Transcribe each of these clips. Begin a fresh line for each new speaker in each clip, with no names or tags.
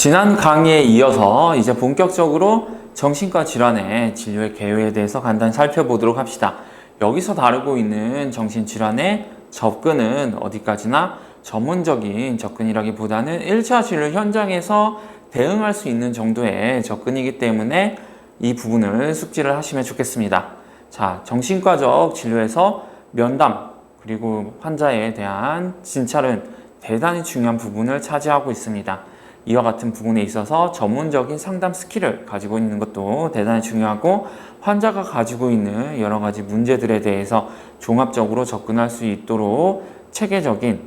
지난 강의에 이어서 이제 본격적으로 정신과 질환의 진료의 개요에 대해서 간단히 살펴보도록 합시다. 여기서 다루고 있는 정신질환의 접근은 어디까지나 전문적인 접근이라기보다는 1차 진료 현장에서 대응할 수 있는 정도의 접근이기 때문에 이 부분을 숙지를 하시면 좋겠습니다. 자, 정신과적 진료에서 면담 그리고 환자에 대한 진찰은 대단히 중요한 부분을 차지하고 있습니다. 이와 같은 부분에 있어서 전문적인 상담 스킬을 가지고 있는 것도 대단히 중요하고, 환자가 가지고 있는 여러 가지 문제들에 대해서 종합적으로 접근할 수 있도록 체계적인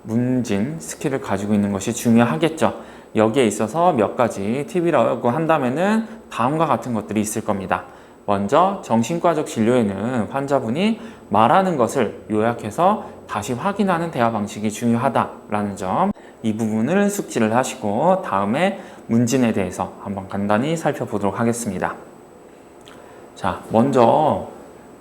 문진 스킬을 가지고 있는 것이 중요하겠죠. 여기에 있어서 몇 가지 팁이라고 한다면은 다음과 같은 것들이 있을 겁니다. 먼저 정신과적 진료에는 환자분이 말하는 것을 요약해서 다시 확인하는 대화 방식이 중요하다라는 점, 이 부분을 숙지를 하시고 다음에 문진에 대해서 한번 간단히 살펴보도록 하겠습니다. 자, 먼저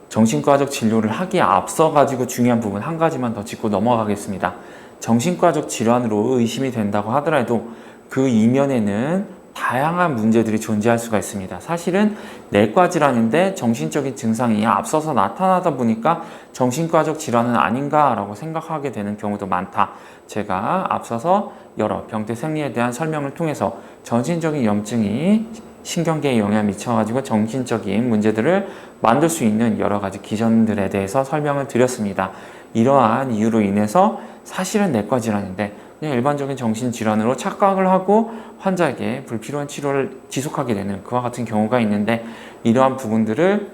정신과적 진료를 하기에 앞서 가지고 중요한 부분 한 가지만 더 짚고 넘어가겠습니다. 정신과적 질환으로 의심이 된다고 하더라도 그 이면에는 다양한 문제들이 존재할 수가 있습니다. 사실은 내과 질환인데 정신적인 증상이 앞서서 나타나다 보니까 정신과적 질환은 아닌가라고 생각하게 되는 경우도 많다. 제가 앞서서 여러 병태 생리에 대한 설명을 통해서 전신적인 염증이 신경계에 영향을 미쳐가지고 정신적인 문제들을 만들 수 있는 여러 가지 기전들에 대해서 설명을 드렸습니다. 이러한 이유로 인해서 사실은 내과 질환인데 그냥 일반적인 정신질환으로 착각을 하고 환자에게 불필요한 치료를 지속하게 되는 그와 같은 경우가 있는데, 이러한 부분들을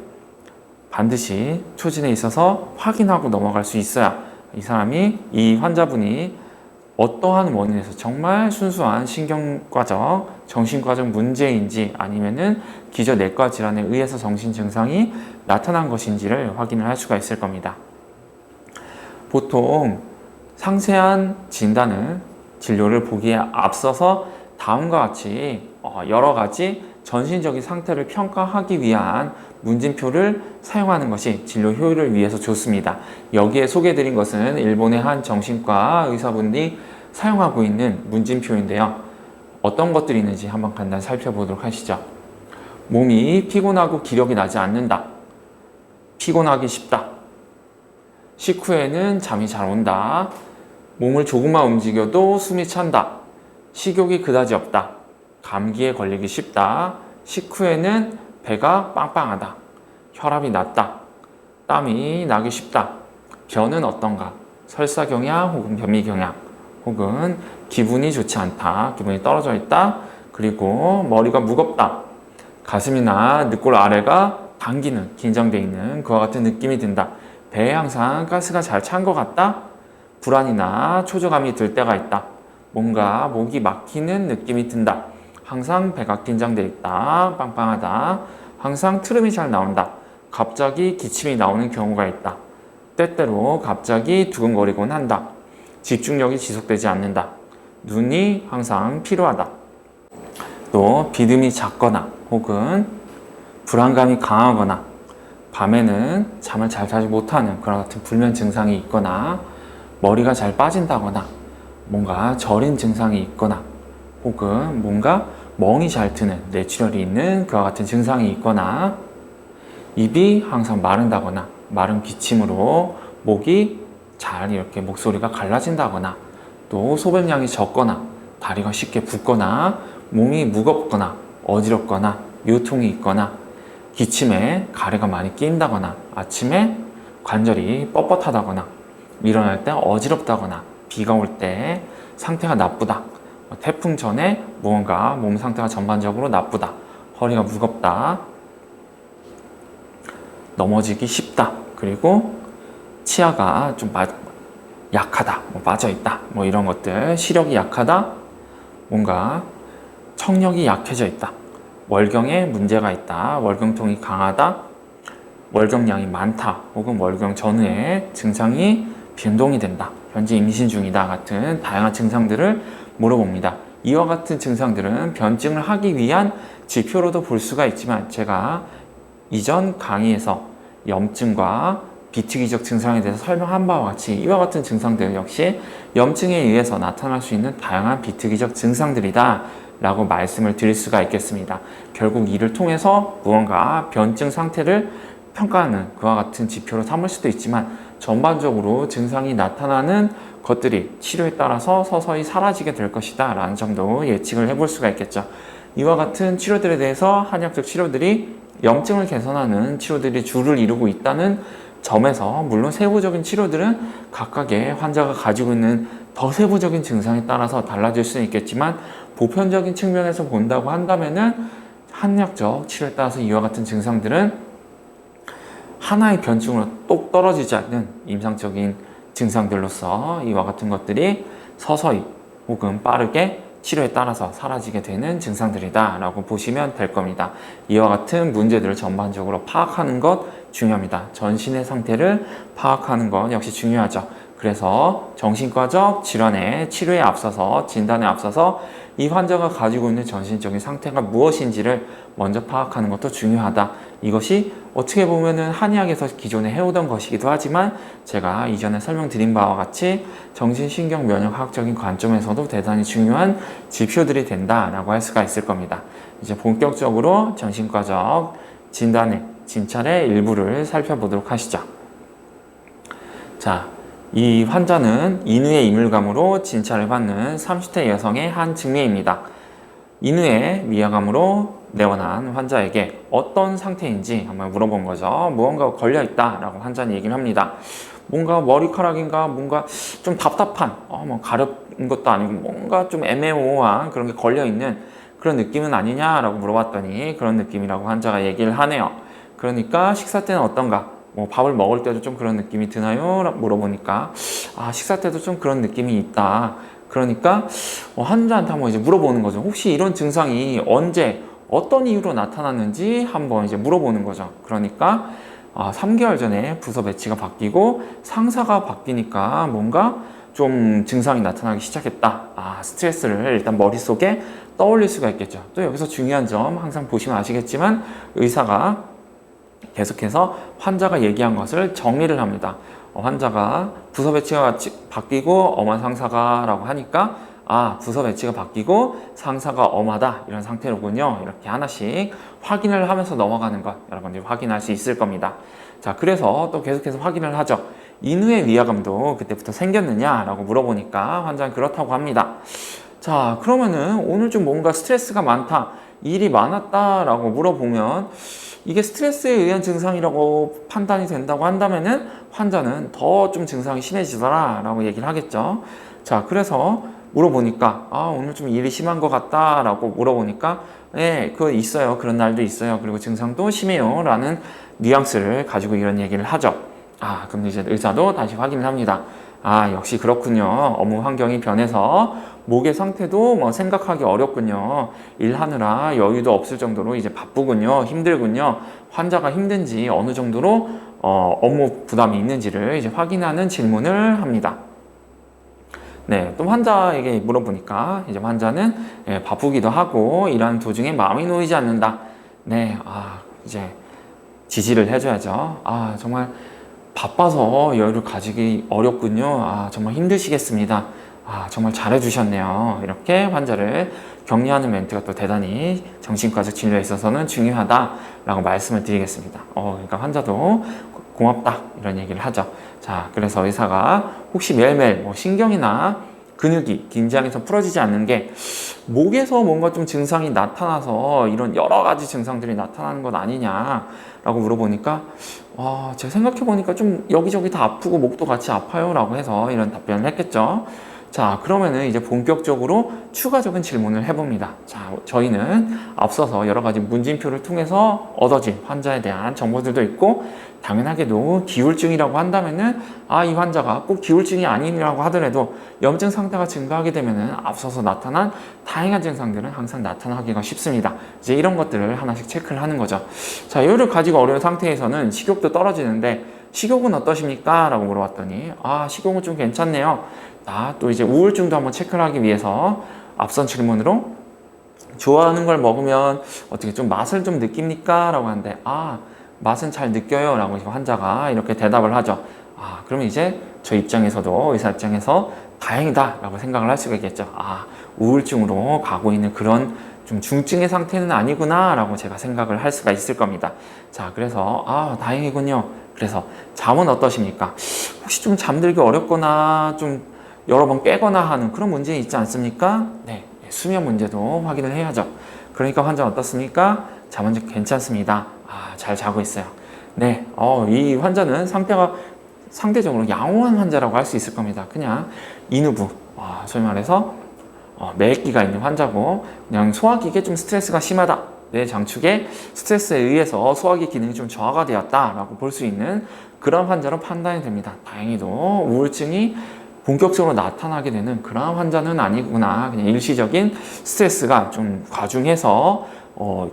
반드시 초진에 있어서 확인하고 넘어갈 수 있어야 이 환자분이 어떠한 원인에서 정말 순수한 신경과적, 정신과적 문제인지 아니면은 기저 내과 질환에 의해서 정신 증상이 나타난 것인지를 확인을 할 수가 있을 겁니다. 보통 상세한 진단을, 진료를 보기에 앞서서 다음과 같이 여러 가지 전신적인 상태를 평가하기 위한 문진표를 사용하는 것이 진료 효율을 위해서 좋습니다. 여기에 소개해드린 것은 일본의 한 정신과 의사분이 사용하고 있는 문진표인데요. 어떤 것들이 있는지 한번 간단히 살펴보도록 하시죠. 몸이 피곤하고 기력이 나지 않는다. 피곤하기 쉽다. 식후에는 잠이 잘 온다. 몸을 조금만 움직여도 숨이 찬다. 식욕이 그다지 없다. 감기에 걸리기 쉽다. 식후에는 배가 빵빵하다. 혈압이 낮다. 땀이 나기 쉽다. 변은 어떤가? 설사경향 혹은 변미경향, 혹은 기분이 좋지 않다. 기분이 떨어져 있다. 그리고 머리가 무겁다. 가슴이나 늑골 아래가 당기는, 긴장되어 있는 그와 같은 느낌이 든다. 배에 항상 가스가 잘 찬 것 같다. 불안이나 초조감이 들 때가 있다. 뭔가 목이 막히는 느낌이 든다. 항상 배가 긴장되어 있다. 빵빵하다. 항상 트름이 잘 나온다. 갑자기 기침이 나오는 경우가 있다. 때때로 갑자기 두근거리곤 한다. 집중력이 지속되지 않는다. 눈이 항상 피로하다. 또 비듬이 작거나 혹은 불안감이 강하거나 밤에는 잠을 잘 자지 못하는 그런 같은 불면 증상이 있거나, 머리가 잘 빠진다거나, 뭔가 저린 증상이 있거나, 혹은 뭔가 멍이 잘 드는, 뇌출혈이 있는 그와 같은 증상이 있거나, 입이 항상 마른다거나 마른 기침으로 목이 잘 이렇게 목소리가 갈라진다거나, 또 소변량이 적거나 다리가 쉽게 붓거나 몸이 무겁거나 어지럽거나 요통이 있거나, 기침에 가래가 많이 끼인다거나, 아침에 관절이 뻣뻣하다거나, 일어날 때 어지럽다거나, 비가 올 때 상태가 나쁘다. 태풍 전에 무언가 몸 상태가 전반적으로 나쁘다. 허리가 무겁다. 넘어지기 쉽다. 그리고 치아가 좀 약하다. 빠져있다. 이런 것들. 시력이 약하다. 뭔가 청력이 약해져 있다. 월경에 문제가 있다. 월경통이 강하다. 월경량이 많다. 혹은 월경 전후에 증상이 변동이 된다. 현재 임신 중이다. 같은 다양한 증상들을 물어봅니다. 이와 같은 증상들은 변증을 하기 위한 지표로도 볼 수가 있지만, 제가 이전 강의에서 염증과 비특이적 증상에 대해서 설명한 바와 같이 이와 같은 증상들 역시 염증에 의해서 나타날 수 있는 다양한 비특이적 증상들이다. 라고 말씀을 드릴 수가 있겠습니다. 결국 이를 통해서 무언가 변증 상태를 평가하는 그와 같은 지표로 삼을 수도 있지만 전반적으로 증상이 나타나는 것들이 치료에 따라서 서서히 사라지게 될 것이다 라는 점도 예측을 해볼 수가 있겠죠. 이와 같은 치료들에 대해서 한의학적 치료들이 염증을 개선하는 치료들이 주를 이루고 있다는 점에서 물론 세부적인 치료들은 각각의 환자가 가지고 있는 더 세부적인 증상에 따라서 달라질 수는 있겠지만 보편적인 측면에서 본다고 한다면은 한의학적 치료에 따라서 이와 같은 증상들은 하나의 변증으로 똑 떨어지지 않는 임상적인 증상들로서 이와 같은 것들이 서서히 혹은 빠르게 치료에 따라서 사라지게 되는 증상들이다 라고 보시면 될 겁니다. 이와 같은 문제들을 전반적으로 파악하는 것 중요합니다. 전신의 상태를 파악하는 것 역시 중요하죠. 그래서 정신과적 질환의 치료에 앞서서 진단에 앞서서 이 환자가 가지고 있는 전신적인 상태가 무엇인지를 먼저 파악하는 것도 중요하다. 이것이 어떻게 보면은 한의학에서 기존에 해오던 것이기도 하지만 제가 이전에 설명드린 바와 같이 정신신경면역학적인 관점에서도 대단히 중요한 지표들이 된다라고 할 수가 있을 겁니다. 이제 본격적으로 정신과적 진단의 진찰의 일부를 살펴보도록 하시죠. 자, 이 환자는 인후의 이물감으로 진찰을 받는 30대 여성의 한 증례입니다. 인후의 미야감으로 내원한 환자에게 어떤 상태인지 한번 물어본 거죠. 무언가 걸려있다라고 환자는 얘기를 합니다. 뭔가 머리카락인가 뭔가 좀 답답한 뭐 가렵은 것도 아니고 뭔가 좀 애매모호한 그런 게 걸려있는 그런 느낌은 아니냐라고 물어봤더니 그런 느낌이라고 환자가 얘기를 하네요. 그러니까 식사 때는 어떤가? 뭐 밥을 먹을 때도 좀 그런 느낌이 드나요? 물어보니까 식사 때도 좀 그런 느낌이 있다. 그러니까 환자한테 한번 이제 물어보는 거죠. 혹시 이런 증상이 언제 어떤 이유로 나타났는지 한번 이제 물어보는 거죠. 그러니까 3개월 전에 부서 배치가 바뀌고 상사가 바뀌니까 뭔가 좀 증상이 나타나기 시작했다. 스트레스를 일단 머릿속에 떠올릴 수가 있겠죠. 또 여기서 중요한 점 항상 보시면 아시겠지만 의사가 계속해서 환자가 얘기한 것을 정리를 합니다. 환자가 부서 배치가 바뀌고 엄한 상사가 라고 하니까 부서 배치가 바뀌고 상사가 엄하다 이런 상태로군요. 이렇게 하나씩 확인을 하면서 넘어가는 것 여러분들이 확인할 수 있을 겁니다. 자, 그래서 또 계속해서 확인을 하죠. 인후의 위화감도 그때부터 생겼느냐라고 물어보니까 환자는 그렇다고 합니다. 자, 그러면은 오늘 좀 뭔가 스트레스가 많다, 일이 많았다라고 물어보면 이게 스트레스에 의한 증상이라고 판단이 된다고 한다면은 환자는 더 좀 증상이 심해지더라 라고 얘기를 하겠죠. 자, 그래서 물어보니까 오늘 좀 일이 심한 것 같다 라고 물어보니까 네, 그거 있어요. 그런 날도 있어요. 그리고 증상도 심해요 라는 뉘앙스를 가지고 이런 얘기를 하죠. 그럼 이제 의사도 다시 확인을 합니다. 역시 그렇군요. 업무 환경이 변해서 목의 상태도 뭐 생각하기 어렵군요. 일하느라 여유도 없을 정도로 이제 바쁘군요. 힘들군요. 환자가 힘든지 어느 정도로 업무 부담이 있는지를 이제 확인하는 질문을 합니다. 네, 또 환자에게 물어보니까 이제 환자는 바쁘기도 하고 일하는 도중에 마음이 놓이지 않는다. 네, 이제 지지를 해줘야죠. 정말 바빠서 여유를 가지기 어렵군요. 정말 힘드시겠습니다. 정말 잘해주셨네요. 이렇게 환자를 격려하는 멘트가 또 대단히 정신과적 진료에 있어서는 중요하다라고 말씀을 드리겠습니다. 그러니까 환자도 고맙다 이런 얘기를 하죠. 자, 그래서 의사가 혹시 매일매일 뭐 신경이나 근육이 긴장해서 풀어지지 않는 게 목에서 뭔가 좀 증상이 나타나서 이런 여러 가지 증상들이 나타나는 것 아니냐라고 물어보니까 제가 생각해보니까 좀 여기저기 다 아프고 목도 같이 아파요 라고 해서 이런 답변을 했겠죠. 자, 그러면은 이제 본격적으로 추가적인 질문을 해봅니다. 자, 저희는 앞서서 여러 가지 문진표를 통해서 얻어진 환자에 대한 정보들도 있고 당연하게도 기울증이라고 한다면은 이 환자가 꼭 기울증이 아니라고 하더라도 염증 상태가 증가하게 되면은 앞서서 나타난 다양한 증상들은 항상 나타나기가 쉽습니다. 이제 이런 것들을 하나씩 체크를 하는 거죠. 자, 이거를 가지고 어려운 상태에서는 식욕도 떨어지는데 식욕은 어떠십니까? 라고 물어봤더니 식욕은 좀 괜찮네요. 또 이제 우울증도 한번 체크를 하기 위해서 앞선 질문으로 좋아하는 걸 먹으면 어떻게 좀 맛을 좀 느낍니까? 라고 하는데 맛은 잘 느껴요 라고 환자가 이렇게 대답을 하죠. 그러면 이제 저 입장에서도 의사 입장에서 다행이다 라고 생각을 할 수가 있겠죠. 우울증으로 가고 있는 그런 좀 중증의 상태는 아니구나 라고 제가 생각을 할 수가 있을 겁니다. 자, 그래서 다행이군요. 그래서 잠은 어떠십니까? 혹시 좀 잠들기 어렵거나 좀 여러 번 깨거나 하는 그런 문제 있지 않습니까? 네, 수면 문제도 확인을 해야죠. 그러니까 환자는 어떻습니까? 잠은 괜찮습니다. 잘 자고 있어요. 네, 이 환자는 상태가 상대적으로 양호한 환자라고 할 수 있을 겁니다. 그냥 인후부, 소위 말해서 매획기가 있는 환자고 그냥 소화기계 좀 스트레스가 심하다. 뇌 장축의 스트레스에 의해서 소화기 기능이 좀 저하가 되었다라고 볼 수 있는 그런 환자로 판단이 됩니다. 다행히도 우울증이 본격적으로 나타나게 되는 그런 환자는 아니구나. 그냥 일시적인 스트레스가 좀 과중해서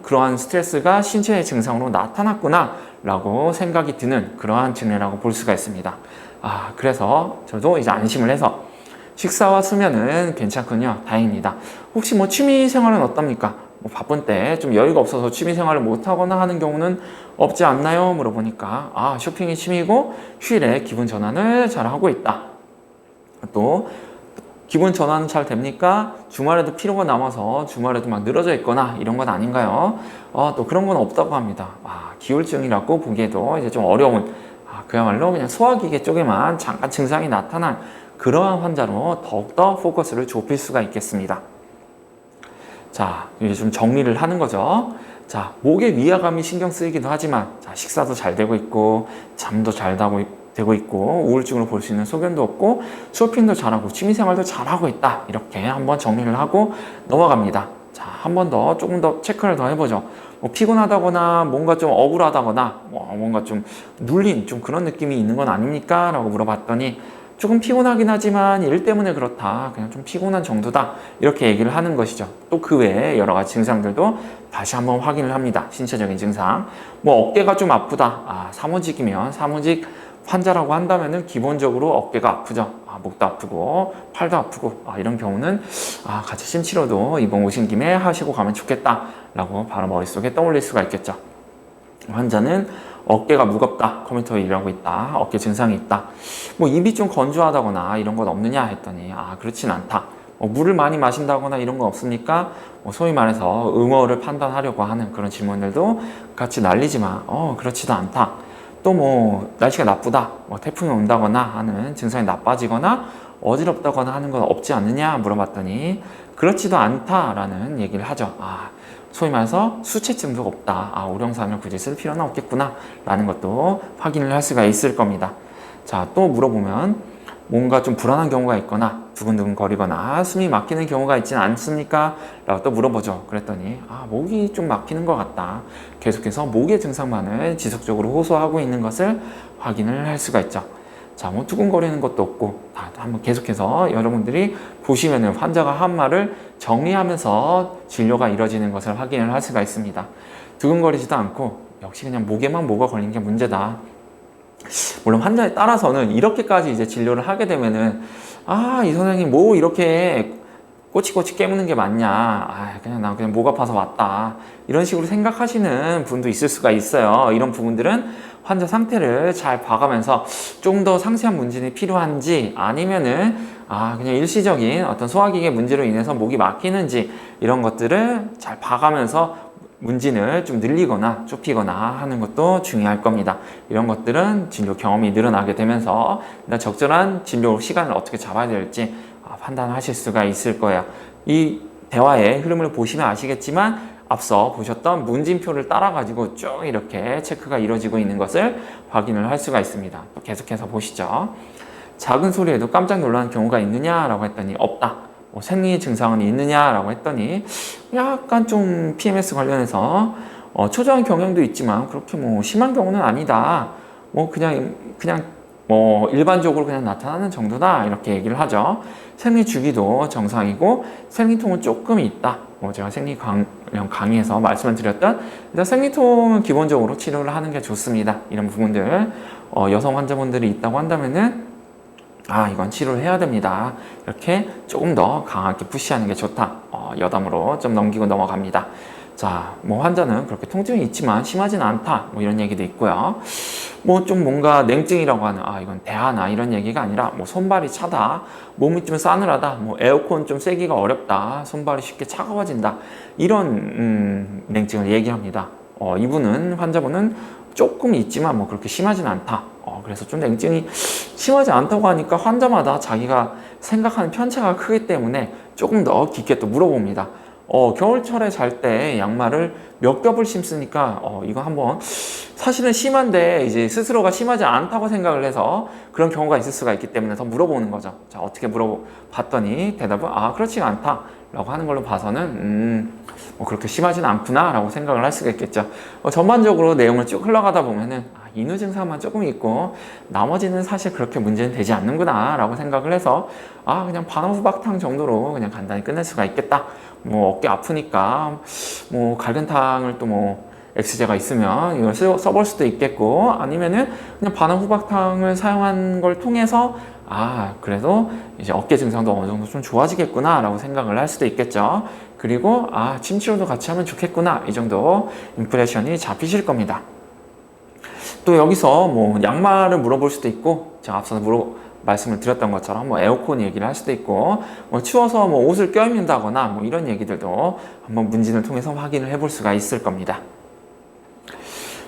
그러한 스트레스가 신체의 증상으로 나타났구나 라고 생각이 드는 그러한 진료라고 볼 수가 있습니다. 그래서 저도 이제 안심을 해서 식사와 수면은 괜찮군요. 다행입니다. 혹시 취미 생활은 어떻습니까? 바쁜 때 좀 여유가 없어서 취미 생활을 못하거나 하는 경우는 없지 않나요? 물어보니까 쇼핑이 취미고 휴일에 기분 전환을 잘 하고 있다. 또 기분 전환은 잘 됩니까? 주말에도 피로가 남아서 주말에도 막 늘어져 있거나 이런 건 아닌가요? 또 그런 건 없다고 합니다. 기울증이라고 보기에도 이제 좀 어려운 그야말로 그냥 소화기계 쪽에만 잠깐 증상이 나타난 그러한 환자로 더욱더 포커스를 좁힐 수가 있겠습니다. 자, 이제 좀 정리를 하는 거죠. 자, 목의 위화감이 신경 쓰이기도 하지만 식사도 잘 되고 있고 잠도 잘 되고 있고 우울증으로 볼 수 있는 소견도 없고 쇼핑도 잘하고 취미생활도 잘하고 있다. 이렇게 한번 정리를 하고 넘어갑니다. 자, 한 번 더 조금 더 체크를 더 해보죠. 피곤하다거나 뭔가 좀 억울하다거나 뭔가 좀 눌린 좀 그런 느낌이 있는 건 아닙니까? 라고 물어봤더니 조금 피곤하긴 하지만 일 때문에 그렇다. 그냥 좀 피곤한 정도다. 이렇게 얘기를 하는 것이죠. 또 그 외에 여러 가지 증상들도 다시 한번 확인을 합니다. 신체적인 증상. 어깨가 좀 아프다. 사무직이면 사무직 환자라고 한다면은 기본적으로 어깨가 아프죠. 목도 아프고 팔도 아프고 이런 경우는 같이 심치료도 이번 오신 김에 하시고 가면 좋겠다라고 바로 머릿속에 떠올릴 수가 있겠죠. 환자는 어깨가 무겁다, 컴퓨터에 일하고 있다, 어깨 증상이 있다, 입이 좀 건조하다거나 이런 건 없느냐 했더니 그렇진 않다. 물을 많이 마신다거나 이런 거 없습니까? 소위 말해서 응어를 판단하려고 하는 그런 질문들도 같이 날리지만 그렇지도 않다. 또 날씨가 나쁘다, 태풍이 온다거나 하는 증상이 나빠지거나 어지럽다거나 하는 건 없지 않느냐 물어봤더니 그렇지도 않다라는 얘기를 하죠. 소위 말해서 수채증도 없다. 오령산을 굳이 쓸 필요는 없겠구나 라는 것도 확인을 할 수가 있을 겁니다. 자, 또 물어보면 뭔가 좀 불안한 경우가 있거나 두근두근 거리거나 숨이 막히는 경우가 있지는 않습니까? 라고 또 물어보죠. 그랬더니 목이 좀 막히는 것 같다. 계속해서 목의 증상만을 지속적으로 호소하고 있는 것을 확인을 할 수가 있죠. 자, 두근거리는 것도 없고 한번 계속해서 여러분들이 보시면은 환자가 한 말을 정리하면서 진료가 이루어지는 것을 확인을 할 수가 있습니다. 두근거리지도 않고 역시 그냥 목에만 뭐가 걸린 게 문제다. 물론 환자에 따라서는 이렇게까지 이제 진료를 하게 되면은 이 선생님 이렇게 꼬치꼬치 깨무는 게 맞냐, 그냥 나 그냥 목 아파서 왔다, 이런 식으로 생각하시는 분도 있을 수가 있어요. 이런 부분들은 환자 상태를 잘 봐가면서 좀 더 상세한 문진이 필요한지 아니면은 그냥 일시적인 어떤 소화기계 문제로 인해서 목이 막히는지 이런 것들을 잘 봐가면서 문진을 좀 늘리거나 좁히거나 하는 것도 중요할 겁니다. 이런 것들은 진료 경험이 늘어나게 되면서 적절한 진료 시간을 어떻게 잡아야 될지 판단하실 수가 있을 거예요. 이 대화의 흐름을 보시면 아시겠지만 앞서 보셨던 문진표를 따라 가지고 쭉 이렇게 체크가 이루어지고 있는 것을 확인을 할 수가 있습니다. 또 계속해서 보시죠. 작은 소리에도 깜짝 놀라는 경우가 있느냐라고 했더니 없다. 생리 증상은 있느냐라고 했더니 약간 좀 PMS 관련해서 초조한 경향도 있지만 그렇게 심한 경우는 아니다. 그냥 일반적으로 그냥 나타나는 정도다. 이렇게 얘기를 하죠. 생리 주기도 정상이고 생리통은 조금 있다. 제가 생리 관련 강의에서 말씀을 드렸던 일단 생리통은 기본적으로 치료를 하는 게 좋습니다. 이런 부분들 여성 환자분들이 있다고 한다면은 이건 치료를 해야 됩니다. 이렇게 조금 더 강하게 푸시하는 게 좋다. 여담으로 좀 넘기고 넘어갑니다. 자, 뭐 환자는 그렇게 통증이 있지만 심하지는 않다. 뭐 이런 얘기도 있고요. 뭐 좀 뭔가 냉증이라고 하는, 이건 대하나 이런 얘기가 아니라 뭐 손발이 차다, 몸이 좀 싸늘하다, 뭐 에어컨 좀 쐬기가 어렵다, 손발이 쉽게 차가워진다. 이런 냉증을 얘기합니다. 이분은 환자분은 조금 있지만 뭐 그렇게 심하진 않다. 그래서 좀 냉증이 심하지 않다고 하니까 환자마다 자기가 생각하는 편차가 크기 때문에 조금 더 깊게 또 물어봅니다. 겨울철에 잘 때 양말을 몇 겹을 신습니까? 이거 한번 사실은 심한데 이제 스스로가 심하지 않다고 생각을 해서 그런 경우가 있을 수가 있기 때문에 더 물어보는 거죠. 자, 어떻게 물어봤더니 대답은 그렇지가 않다 라고 하는 걸로 봐서는 뭐 그렇게 심하진 않구나 라고 생각을 할 수가 있겠죠. 전반적으로 내용을 쭉 흘러가다 보면은 인후 증상만 조금 있고 나머지는 사실 그렇게 문제는 되지 않는구나 라고 생각을 해서 그냥 반호후박탕 정도로 그냥 간단히 끝낼 수가 있겠다. 뭐 어깨 아프니까 뭐 갈근탕을 또 뭐 X제가 있으면 이걸 써볼 수도 있겠고, 아니면은 그냥 반호후박탕을 사용한 걸 통해서 그래도 이제 어깨 증상도 어느 정도 좀 좋아지겠구나 라고 생각을 할 수도 있겠죠. 그리고 침 치료도 같이 하면 좋겠구나, 이 정도 임프레션이 잡히실 겁니다. 또 여기서 뭐 양말을 물어볼 수도 있고, 제가 앞서서 말씀을 드렸던 것처럼 뭐 에어컨 얘기를 할 수도 있고, 뭐 추워서 뭐 옷을 껴입는다거나 뭐 이런 얘기들도 한번 문진을 통해서 확인을 해볼 수가 있을 겁니다.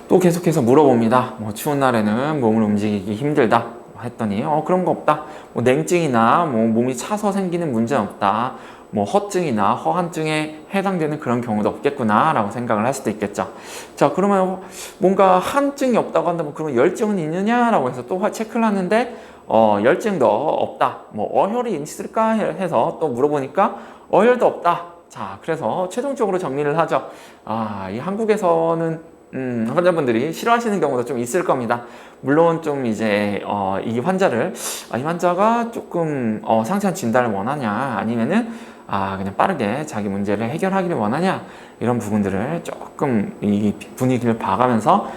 또 계속해서 물어봅니다. 뭐 추운 날에는 몸을 움직이기 힘들다 했더니 그런 거 없다. 뭐 냉증이나 뭐 몸이 차서 생기는 문제는 없다. 뭐 허증이나 허한증에 해당되는 그런 경우도 없겠구나 라고 생각을 할 수도 있겠죠. 자, 그러면 뭔가 한증이 없다고 한다면 그러면 열증은 있느냐 라고 해서 또 체크를 하는데 열증도 없다. 뭐 어혈이 있을까 해서 또 물어보니까 어혈도 없다. 자, 그래서 최종적으로 정리를 하죠. 이 한국에서는 환자분들이 싫어하시는 경우도 좀 있을 겁니다. 물론 좀 이제 이 환자를 이 환자가 조금 상세한 진단을 원하냐, 아니면은 그냥 빠르게 자기 문제를 해결하기를 원하냐, 이런 부분들을 조금 이 분위기를 봐가면서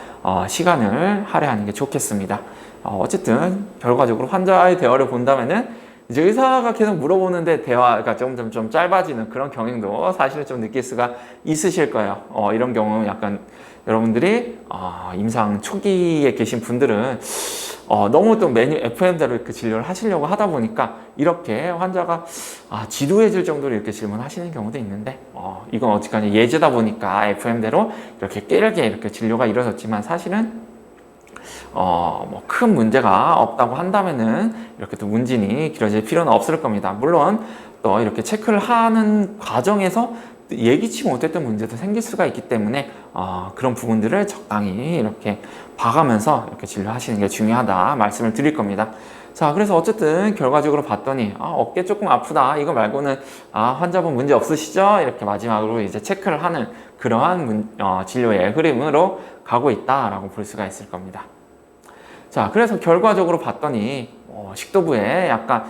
시간을 할애하는 게 좋겠습니다. 어쨌든 결과적으로 환자의 대화를 본다면은 이제 의사가 계속 물어보는데 대화가 좀 짧아지는 그런 경향도 사실은 좀 느낄 수가 있으실 거예요. 이런 경우 약간 여러분들이 임상 초기에 계신 분들은 너무 또 메뉴 FM대로 이렇게 진료를 하시려고 하다 보니까 이렇게 환자가 지루해질 정도로 이렇게 질문하시는 경우도 있는데 이건 어찌까지 예제다 보니까 FM대로 이렇게 길게 이렇게 진료가 이루어졌지만 사실은 뭐 큰 문제가 없다고 한다면은 이렇게 또 문진이 길어질 필요는 없을 겁니다. 물론 또 이렇게 체크를 하는 과정에서 예기치 못했던 문제도 생길 수가 있기 때문에 그런 부분들을 적당히 이렇게 봐가면서 이렇게 진료하시는 게 중요하다 말씀을 드릴 겁니다. 자, 그래서 어쨌든 결과적으로 봤더니 어깨 조금 아프다, 이거 말고는 환자분 문제 없으시죠? 이렇게 마지막으로 이제 체크를 하는 그러한 진료의 흐름으로 가고 있다라고 볼 수가 있을 겁니다. 자, 그래서 결과적으로 봤더니 식도부에 약간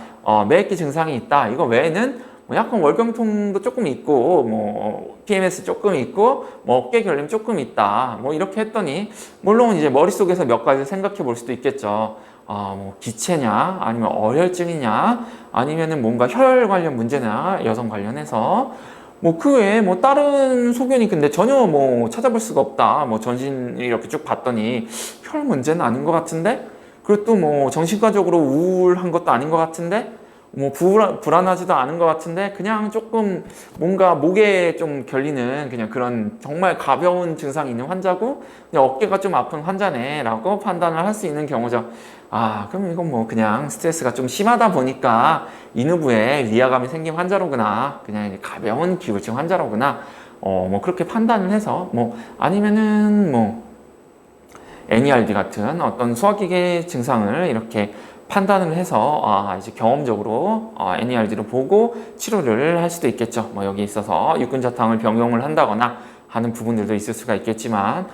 매획기 증상이 있다. 이거 외에는 뭐 약간 월경통도 조금 있고, 뭐 PMS 조금 있고, 뭐 어깨 결림 조금 있다. 뭐 이렇게 했더니 물론 이제 머릿속에서 몇 가지 생각해 볼 수도 있겠죠. 뭐 기체냐, 아니면 어혈증이냐, 아니면은 뭔가 혈 관련 문제나 여성 관련해서 뭐 그 외에 뭐 다른 소견이 근데 전혀 뭐 찾아볼 수가 없다. 뭐 전신 이렇게 쭉 봤더니 혈 문제는 아닌 것 같은데, 그리고 또 뭐 정신과적으로 우울한 것도 아닌 것 같은데, 뭐 불안하지도 않은 것 같은데, 그냥 조금 뭔가 목에 좀 결리는 그냥 그런 정말 가벼운 증상이 있는 환자고 그냥 어깨가 좀 아픈 환자네 라고 판단을 할 수 있는 경우죠. 그럼 이건 뭐 그냥 스트레스가 좀 심하다 보니까 인후부에 위화감이 생긴 환자로구나, 그냥 가벼운 기울증 환자로구나, 뭐 그렇게 판단을 해서, 뭐 아니면은 뭐 NERD 같은 어떤 소화기계 증상을 이렇게 판단을 해서 이제 경험적으로 NERD를 보고 치료를 할 수도 있겠죠. 뭐 여기 있어서 육군자탕을 병용을 한다거나 하는 부분들도 있을 수가 있겠지만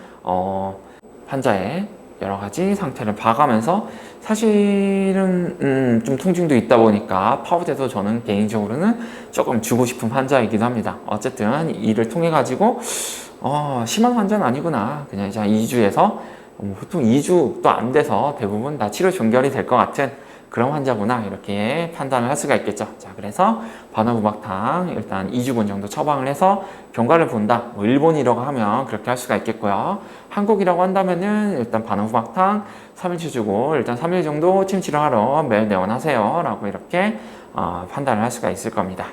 환자의 여러 가지 상태를 봐가면서 사실은 좀 통증도 있다 보니까 파우대도 저는 개인적으로는 조금 주고 싶은 환자이기도 합니다. 어쨌든 이를 통해 가지고 심한 환자는 아니구나, 그냥 이제 2주에서 보통 2주도 안 돼서 대부분 다 치료 종결이 될 것 같은 그런 환자구나 이렇게 판단을 할 수가 있겠죠. 자, 그래서 반화구박탕 일단 2주분 정도 처방을 해서 경과를 본다. 뭐 일본이라고 하면 그렇게 할 수가 있겠고요. 한국이라고 한다면은 일단 반화구박탕 3일치 주고 일단 3일 정도 침 치료하러 매일 내원하세요 라고 이렇게 판단을 할 수가 있을 겁니다.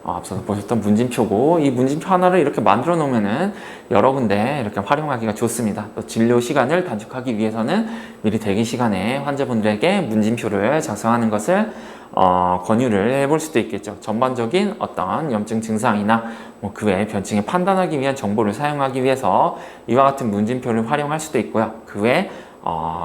앞서서 보셨던 문진표고, 이 문진표 하나를 이렇게 만들어 놓으면은 여러 군데 이렇게 활용하기가 좋습니다. 또 진료 시간을 단축하기 위해서는 미리 대기 시간에 환자분들에게 문진표를 작성하는 것을 권유를 해볼 수도 있겠죠. 전반적인 어떤 염증 증상이나 뭐 그 외에 변증을 판단하기 위한 정보를 사용하기 위해서 이와 같은 문진표를 활용할 수도 있고요. 그 외에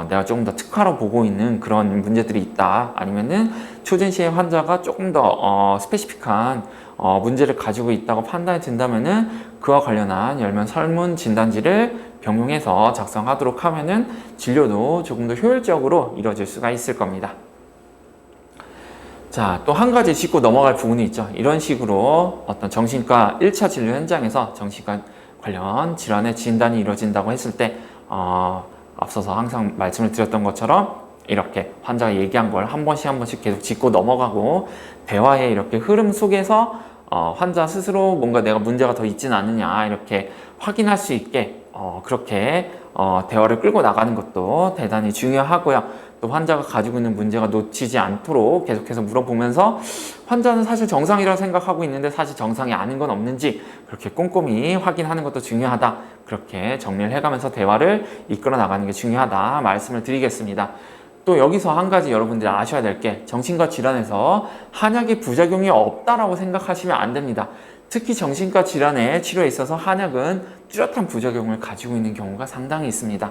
내가 조금 더 특화로 보고 있는 그런 문제들이 있다. 아니면은 초진시의 환자가 조금 더 스페시픽한 문제를 가지고 있다고 판단이 든다면은 그와 관련한 열면 설문 진단지를 병용해서 작성하도록 하면은 진료도 조금 더 효율적으로 이루어질 수가 있을 겁니다. 자, 또 한 가지 짚고 넘어갈 부분이 있죠. 이런 식으로 어떤 정신과 1차 진료 현장에서 정신과 관련 질환의 진단이 이루어진다고 했을 때 앞서서 항상 말씀을 드렸던 것처럼 이렇게 환자가 얘기한 걸 한 번씩 계속 짚고 넘어가고 대화의 이렇게 흐름 속에서 환자 스스로 뭔가 내가 문제가 더 있지는 않느냐 이렇게 확인할 수 있게 그렇게 대화를 끌고 나가는 것도 대단히 중요하고요. 또 환자가 가지고 있는 문제가 놓치지 않도록 계속해서 물어보면서 환자는 사실 정상이라고 생각하고 있는데 사실 정상이 아닌 건 없는지 그렇게 꼼꼼히 확인하는 것도 중요하다. 그렇게 정리를 해가면서 대화를 이끌어 나가는 게 중요하다 말씀을 드리겠습니다. 또 여기서 한 가지 여러분들이 아셔야 될 게 정신과 질환에서 한약의 부작용이 없다라고 생각하시면 안 됩니다. 특히 정신과 질환의 치료에 있어서 한약은 뚜렷한 부작용을 가지고 있는 경우가 상당히 있습니다.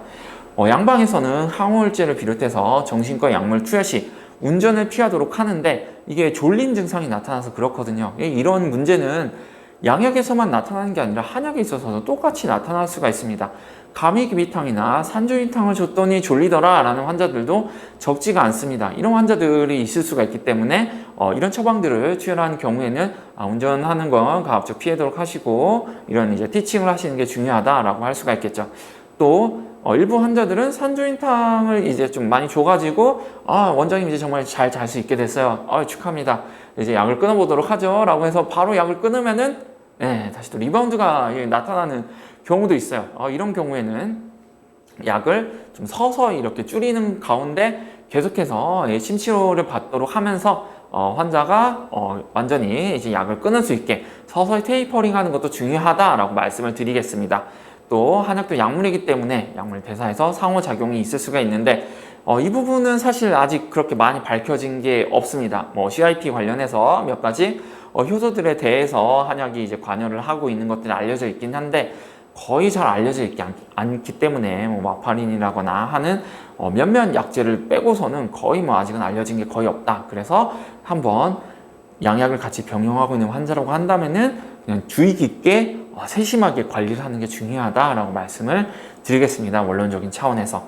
양방에서는 항우울제를 비롯해서 정신과 약물 투여 시 운전을 피하도록 하는데 이게 졸린 증상이 나타나서 그렇거든요. 이런 문제는 양약에서만 나타나는 게 아니라 한약에 있어서도 똑같이 나타날 수가 있습니다. 감이기비탕이나 산조인탕을 줬더니 졸리더라 라는 환자들도 적지가 않습니다. 이런 환자들이 있을 수가 있기 때문에 이런 처방들을 투여하는 경우에는 운전하는 건 가급적 피하도록 하시고 이런 이제 티칭을 하시는 게 중요하다라고 할 수가 있겠죠. 또 일부 환자들은 산조인탕을 이제 좀 많이 줘가지고 원장님 이제 정말 잘 잘 수 있게 됐어요. 축하합니다. 이제 약을 끊어보도록 하죠 라고 해서 바로 약을 끊으면은 다시 또 리바운드가 나타나는 경우도 있어요. 이런 경우에는 약을 좀 서서히 이렇게 줄이는 가운데 계속해서 심치료를 받도록 하면서 환자가 완전히 이제 약을 끊을 수 있게 서서히 테이퍼링 하는 것도 중요하다라고 말씀을 드리겠습니다. 또 한약도 약물이기 때문에 약물 대사에서 상호작용이 있을 수가 있는데 이 부분은 사실 아직 그렇게 많이 밝혀진 게 없습니다. CIP 관련해서 몇 가지 효소들에 대해서 한약이 이제 관여를 하고 있는 것들이 알려져 있긴 한데 거의 잘 알려져 있지 않기 때문에 마파린이라거나 하는 몇몇 약재를 빼고서는 거의 아직은 알려진 게 거의 없다. 그래서 한번 양약을 같이 병용하고 있는 환자라고 한다면은 그냥 주의 깊게 세심하게 관리를 하는 게 중요하다라고 말씀을 드리겠습니다. 원론적인 차원에서.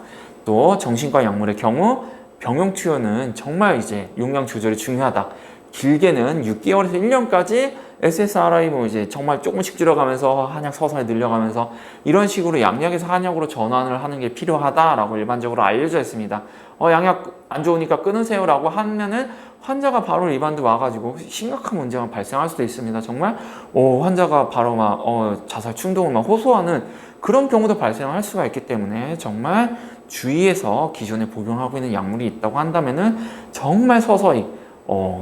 또 정신과 약물의 경우 병용 투여는 정말 이제 용량 조절이 중요하다. 길게는 6개월에서 1년까지 SSRI 이제 정말 조금씩 줄여가면서 한약 서서히 늘려가면서 이런 식으로 양약에서 한약으로 전환을 하는 게 필요하다라고 일반적으로 알려져 있습니다. 양약 안 좋으니까 끊으세요 라고 하면은 환자가 바로 리바운드 와가지고 심각한 문제가 발생할 수도 있습니다. 정말 환자가 바로 자살 충동을 호소하는 그런 경우도 발생할 수가 있기 때문에 정말 주의해서 기존에 복용하고 있는 약물이 있다고 한다면은 정말 서서히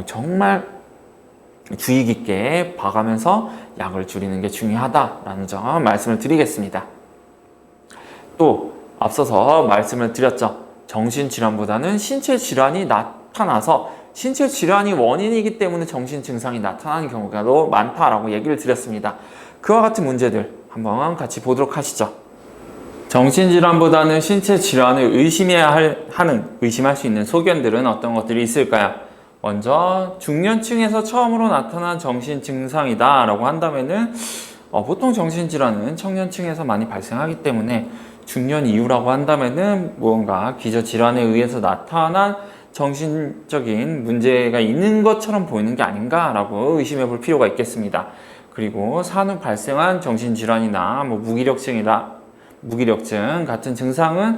정말 주의 깊게 봐가면서 약을 줄이는 게 중요하다라는 점 말씀을 드리겠습니다. 또 앞서서 말씀을 드렸죠. 정신질환보다는 신체질환이 나타나서 신체질환이 원인이기 때문에 정신증상이 나타나는 경우가 더 많다라고 얘기를 드렸습니다. 그와 같은 문제들 한번 같이 보도록 하시죠. 정신질환보다는 신체질환을 의심할 수 있는 소견들은 어떤 것들이 있을까요? 먼저 중년층에서 처음으로 나타난 정신증상이다 라고 한다면은 보통 정신질환은 청년층에서 많이 발생하기 때문에 중년 이후라고 한다면은 무언가 기저질환에 의해서 나타난 정신적인 문제가 있는 것처럼 보이는 게 아닌가라고 의심해 볼 필요가 있겠습니다. 그리고 산후 발생한 정신질환이나 무기력증이나 무기력증 같은 증상은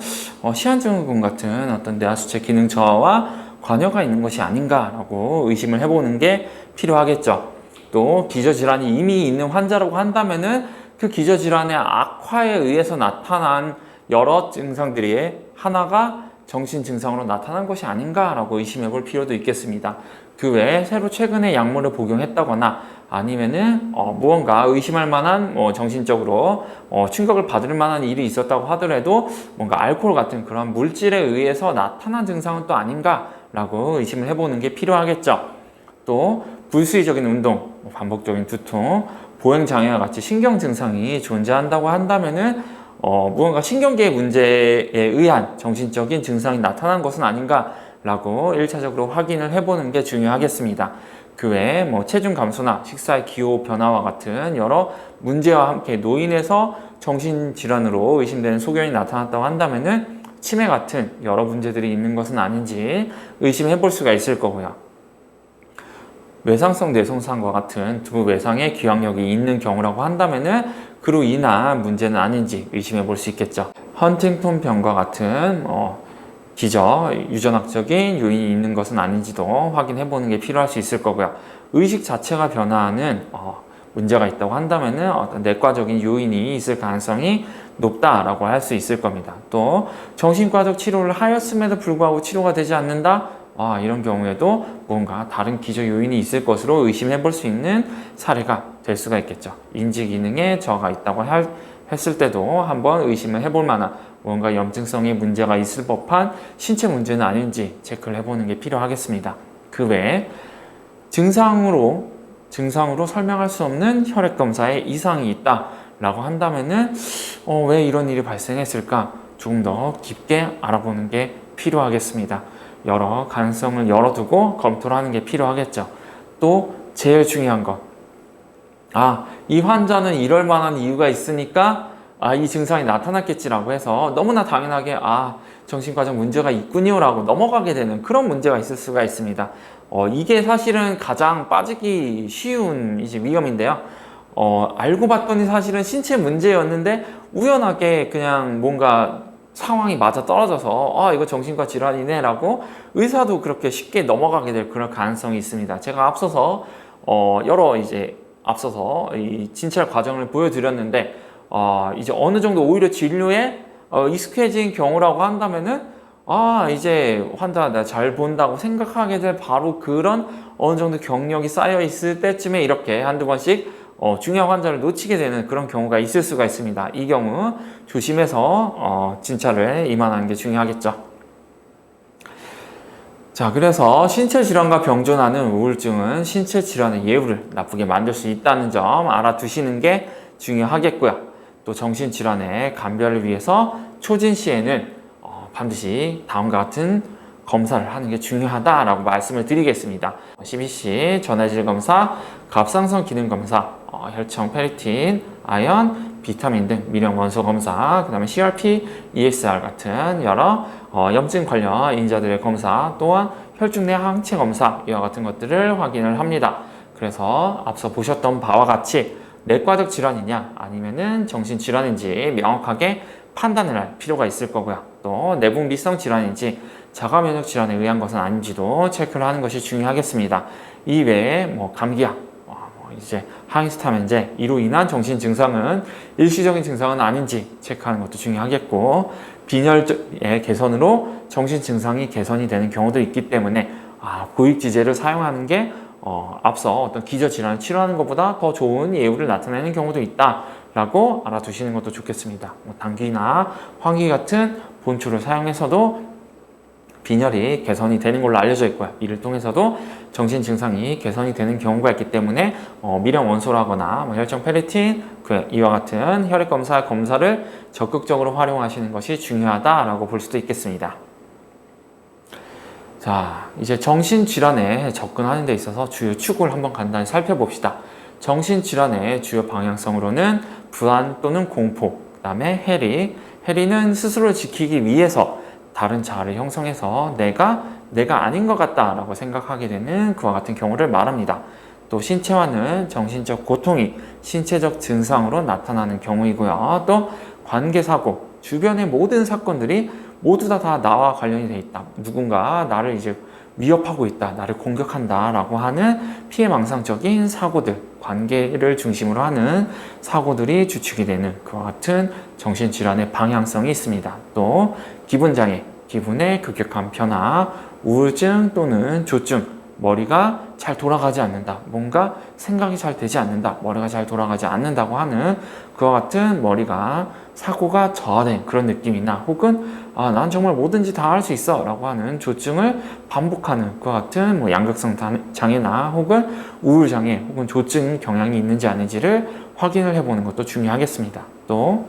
시한증후군 같은 어떤 뇌하수체 기능 저하와 관여가 있는 것이 아닌가라고 의심을 해보는 게 필요하겠죠. 또 기저질환이 이미 있는 환자라고 한다면은 그 기저질환의 악화에 의해서 나타난 여러 증상들이 하나가 정신 증상으로 나타난 것이 아닌가라고 의심해 볼 필요도 있겠습니다. 그 외에 새로 최근에 약물을 복용했다거나 아니면은 무언가 의심할 만한 정신적으로 충격을 받을 만한 일이 있었다고 하더라도 뭔가 알코올 같은 그런 물질에 의해서 나타난 증상은 또 아닌가라고 의심을 해보는 게 필요하겠죠. 또 불수의적인 운동, 반복적인 두통, 보행장애와 같이 신경 증상이 존재한다고 한다면은 무언가 신경계의 문제에 의한 정신적인 증상이 나타난 것은 아닌가라고 1차적으로 확인을 해보는 게 중요하겠습니다. 그 외에 체중 감소나 식사의 기호 변화와 같은 여러 문제와 함께 노인에서 정신질환으로 의심되는 소견이 나타났다고 한다면은 치매 같은 여러 문제들이 있는 것은 아닌지 의심해 볼 수가 있을 거고요. 외상성 뇌손상과 같은 두 외상의 기억력이 있는 경우라고 한다면은 그로 인한 문제는 아닌지 의심해 볼 수 있겠죠. 헌팅턴 병과 같은 기저, 유전학적인 요인이 있는 것은 아닌지도 확인해 보는 게 필요할 수 있을 거고요. 의식 자체가 변화하는 문제가 있다고 한다면은 어떤 내과적인 요인이 있을 가능성이 높다라고 할 수 있을 겁니다. 또 정신과적 치료를 하였음에도 불구하고 치료가 되지 않는다? 이런 경우에도 뭔가 다른 기저 요인이 있을 것으로 의심해 볼 수 있는 사례가 될 수가 있겠죠. 인지 기능에 저하가 있다고 했을 때도 한번 의심을 해볼 만한 뭔가 염증성의 문제가 있을 법한 신체 문제는 아닌지 체크를 해보는 게 필요하겠습니다. 그 외에 증상으로 설명할 수 없는 혈액 검사에 이상이 있다라고 한다면은 왜 이런 일이 발생했을까 조금 더 깊게 알아보는 게 필요하겠습니다. 여러 가능성을 열어두고 검토를 하는 게 필요하겠죠. 또 제일 중요한 것, 이 환자는 이럴 만한 이유가 있으니까 이 증상이 나타났겠지라고 해서 너무나 당연하게 정신과적 문제가 있군요 라고 넘어가게 되는 그런 문제가 있을 수가 있습니다. 이게 사실은 가장 빠지기 쉬운 위험인데요. 알고 봤더니 사실은 신체 문제였는데 우연하게 그냥 뭔가 상황이 맞아 떨어져서 이거 정신과 질환이네 라고 의사도 그렇게 쉽게 넘어가게 될 그런 가능성이 있습니다. 제가 앞서서 앞서서 이 진찰 과정을 보여드렸는데 이제 어느 정도 오히려 진료에 익숙해진 경우라고 한다면은 이제 환자 내가 잘 본다고 생각하게 될 바로 그런 어느 정도 경력이 쌓여 있을 때쯤에 이렇게 한두 번씩 중요한 환자를 놓치게 되는 그런 경우가 있을 수가 있습니다. 이 경우 조심해서 진찰을 임하는 게 중요하겠죠. 자, 그래서 신체 질환과 병존하는 우울증은 신체 질환의 예후를 나쁘게 만들 수 있다는 점 알아두시는 게 중요하겠고요. 또 정신질환의 감별을 위해서 초진 시에는 반드시 다음과 같은 검사를 하는 게 중요하다라고 말씀을 드리겠습니다. CBC, 전해질 검사, 갑상선 기능 검사, 혈청, 페리틴, 아연, 비타민 등 미령 원소 검사, 그 다음에 CRP, ESR 같은 여러 염증 관련 인자들의 검사, 또한 혈중 내 항체 검사 이와 같은 것들을 확인을 합니다. 그래서 앞서 보셨던 바와 같이 내과적 질환이냐 아니면은 정신 질환인지 명확하게 판단을 할 필요가 있을 거고요. 또 내부 미성 질환인지 자가 면역 질환에 의한 것은 아닌지도 체크를 하는 것이 중요하겠습니다. 이 외에 감기약, 이제 항히스타민제 이로 인한 정신 증상은 일시적인 증상은 아닌지 체크하는 것도 중요하겠고, 빈혈의 개선으로 정신 증상이 개선이 되는 경우도 있기 때문에 고익지제를 사용하는 게 앞서 어떤 기저질환을 치료하는 것보다 더 좋은 예후를 나타내는 경우도 있다라고 알아두시는 것도 좋겠습니다. 당귀나 황기 같은 본초를 사용해서도 빈혈이 개선이 되는 걸로 알려져 있고요. 이를 통해서도 정신 증상이 개선이 되는 경우가 있기 때문에 미령 원소라거나 혈청 페리틴 이와 같은 혈액 검사를 적극적으로 활용하시는 것이 중요하다라고 볼 수도 있겠습니다. 자, 이제 정신질환에 접근하는 데 있어서 주요 축을 한번 간단히 살펴봅시다. 정신질환의 주요 방향성으로는 불안 또는 공포, 그 다음에 해리는 스스로를 지키기 위해서 다른 자아를 형성해서 내가 아닌 것 같다라고 생각하게 되는 그와 같은 경우를 말합니다. 또 신체화는 정신적 고통이 신체적 증상으로 나타나는 경우이고요. 또 관계사고, 주변의 모든 사건들이 모두 다 나와 관련이 돼 있다. 누군가 나를 이제 위협하고 있다. 나를 공격한다. 라고 하는 피해망상적인 사고들, 관계를 중심으로 하는 사고들이 주축이 되는 그와 같은 정신질환의 방향성이 있습니다. 또 기분장애, 기분의 급격한 변화, 우울증 또는 조증, 머리가 잘 돌아가지 않는다. 뭔가 생각이 잘 되지 않는다. 머리가 잘 돌아가지 않는다고 하는 그와 같은 머리가 사고가 저하된 그런 느낌이나 혹은 난 정말 뭐든지 다 할 수 있어 라고 하는 조증을 반복하는 그와 같은 뭐 양극성 장애나 혹은 우울장애 혹은 조증 경향이 있는지 아닌지를 확인을 해보는 것도 중요하겠습니다. 또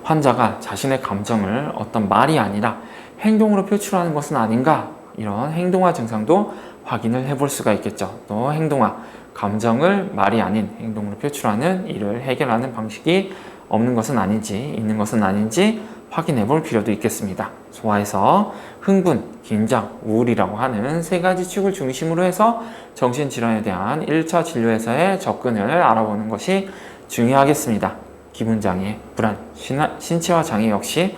환자가 자신의 감정을 어떤 말이 아니라 행동으로 표출하는 것은 아닌가, 이런 행동화 증상도 확인을 해볼 수가 있겠죠. 또 행동화, 감정을 말이 아닌 행동으로 표출하는 이를 해결하는 방식이 없는 것은 아닌지, 있는 것은 아닌지 확인해 볼 필요도 있겠습니다. 소화에서 흥분, 긴장, 우울이라고 하는 세 가지 축을 중심으로 해서 정신질환에 대한 1차 진료에서의 접근을 알아보는 것이 중요하겠습니다. 기분장애, 불안, 신체화 장애 역시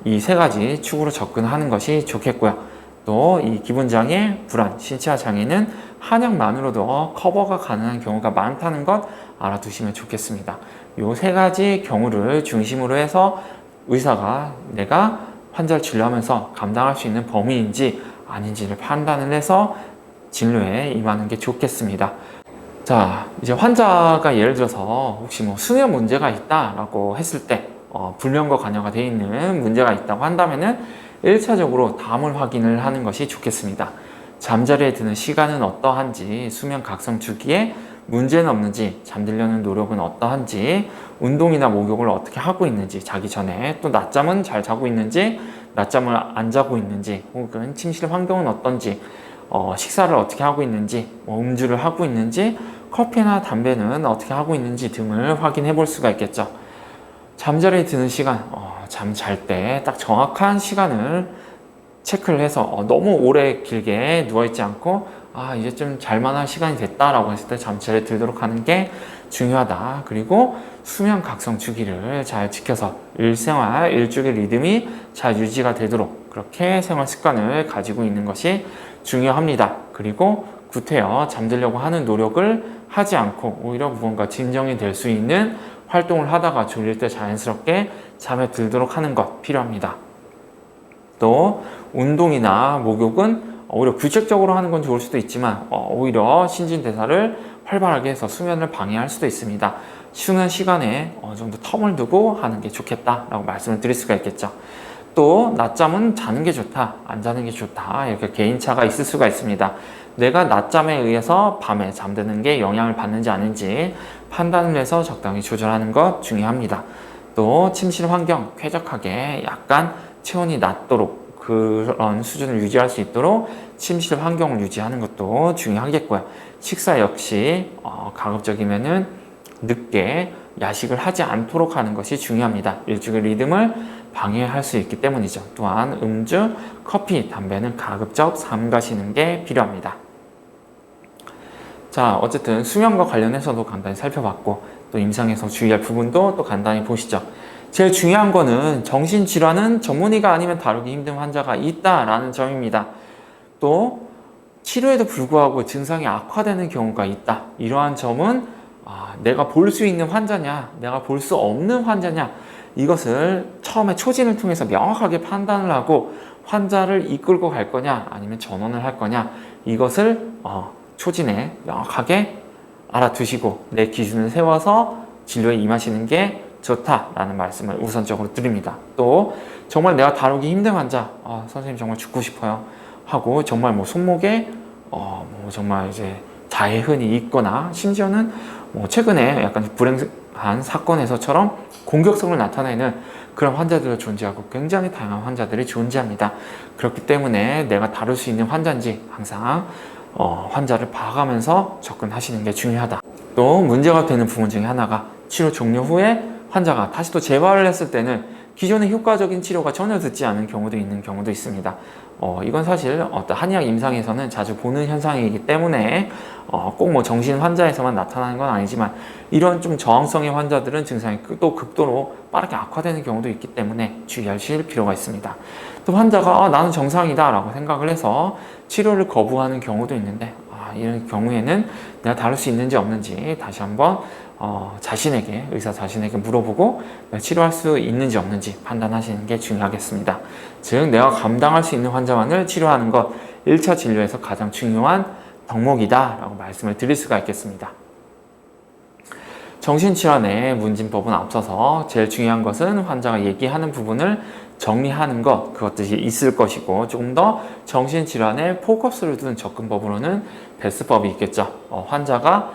이 세 가지 축으로 접근하는 것이 좋겠고요. 또 이 기분장애, 불안, 신체화 장애는 한약만으로도 커버가 가능한 경우가 많다는 것 알아두시면 좋겠습니다. 이 세 가지 경우를 중심으로 해서 의사가 내가 환자를 진료하면서 감당할 수 있는 범위인지 아닌지를 판단을 해서 진료에 임하는 게 좋겠습니다. 자, 이제 환자가 예를 들어서 혹시 뭐 수면 문제가 있다라고 했을 때 불면과 관여가 되어 있는 문제가 있다고 한다면은 1차적으로 담을 확인을 하는 것이 좋겠습니다. 잠자리에 드는 시간은 어떠한지, 수면 각성 주기에 문제는 없는지, 잠들려는 노력은 어떠한지, 운동이나 목욕을 어떻게 하고 있는지, 자기 전에 또 낮잠은 잘 자고 있는지, 낮잠을 안 자고 있는지, 혹은 침실 환경은 어떤지, 식사를 어떻게 하고 있는지, 음주를 하고 있는지, 커피나 담배는 어떻게 하고 있는지 등을 확인해 볼 수가 있겠죠. 잠자리에 드는 시간, 잠 잘 때 딱 정확한 시간을 체크를 해서 너무 오래 길게 누워있지 않고 이제 좀 잘만한 시간이 됐다라고 했을 때 잠자리에 들도록 하는 게 중요하다. 그리고 수면 각성 주기를 잘 지켜서 일생활, 일주기 리듬이 잘 유지가 되도록 그렇게 생활 습관을 가지고 있는 것이 중요합니다. 그리고 구태여 잠들려고 하는 노력을 하지 않고 오히려 무언가 진정이 될 수 있는 활동을 하다가 졸릴 때 자연스럽게 잠에 들도록 하는 것 필요합니다. 또 운동이나 목욕은 오히려 규칙적으로 하는 건 좋을 수도 있지만 오히려 신진대사를 활발하게 해서 수면을 방해할 수도 있습니다. 쉬는 시간에 어느 정도 텀을 두고 하는 게 좋겠다라고 말씀을 드릴 수가 있겠죠. 또 낮잠은 자는 게 좋다, 안 자는 게 좋다, 이렇게 개인차가 있을 수가 있습니다. 내가 낮잠에 의해서 밤에 잠드는 게 영향을 받는지 아닌지 판단을 해서 적당히 조절하는 것 중요합니다. 또 침실 환경 쾌적하게 약간 체온이 낮도록 그런 수준을 유지할 수 있도록 침실 환경을 유지하는 것도 중요하겠고요. 식사 역시 가급적이면은 늦게 야식을 하지 않도록 하는 것이 중요합니다. 일주기 리듬을 방해할 수 있기 때문이죠. 또한 음주, 커피, 담배는 가급적 삼가시는 게 필요합니다. 자, 어쨌든 수면과 관련해서도 간단히 살펴봤고 또 임상에서 주의할 부분도 또 간단히 보시죠. 제일 중요한 거는 정신질환은 전문의가 아니면 다루기 힘든 환자가 있다라는 점입니다. 또 치료에도 불구하고 증상이 악화되는 경우가 있다. 이러한 점은 내가 볼 수 있는 환자냐, 내가 볼 수 없는 환자냐, 이것을 처음에 초진을 통해서 명확하게 판단을 하고 환자를 이끌고 갈 거냐 아니면 전원을 할 거냐, 이것을 초진에 명확하게 알아두시고 내 기준을 세워서 진료에 임하시는 게 좋다라는 말씀을 우선적으로 드립니다. 또 정말 내가 다루기 힘든 환자, 선생님 정말 죽고 싶어요 하고 정말 뭐 손목에 정말 이제 자해흔이 있거나 심지어는 최근에 약간 불행한 사건에서처럼 공격성을 나타내는 그런 환자들이 존재하고 굉장히 다양한 환자들이 존재합니다. 그렇기 때문에 내가 다룰 수 있는 환자인지 항상 환자를 봐가면서 접근하시는 게 중요하다. 또 문제가 되는 부분 중에 하나가 치료 종료 후에 환자가 다시 또 재발을 했을 때는 기존의 효과적인 치료가 전혀 듣지 않은 경우도 있는 경우도 있습니다. 이건 사실 어떤 한의학 임상에서는 자주 보는 현상이기 때문에 꼭 뭐 정신 환자에서만 나타나는 건 아니지만 이런 좀 저항성의 환자들은 증상이 또 극도로 빠르게 악화되는 경우도 있기 때문에 주의하실 필요가 있습니다. 또 환자가 나는 정상이다 라고 생각을 해서 치료를 거부하는 경우도 있는데 이런 경우에는 내가 다룰 수 있는지 없는지 다시 한번 의사 자신에게 물어보고 치료할 수 있는지 없는지 판단하시는 게 중요하겠습니다. 즉 내가 감당할 수 있는 환자만을 치료하는 것 1차 진료에서 가장 중요한 덕목이다 라고 말씀을 드릴 수가 있겠습니다. 정신질환의 문진법은 앞서서 제일 중요한 것은 환자가 얘기하는 부분을 정리하는 것, 그것들이 있을 것이고 조금 더 정신질환에 포커스를 둔 접근법으로는 베스법이 있겠죠. 환자가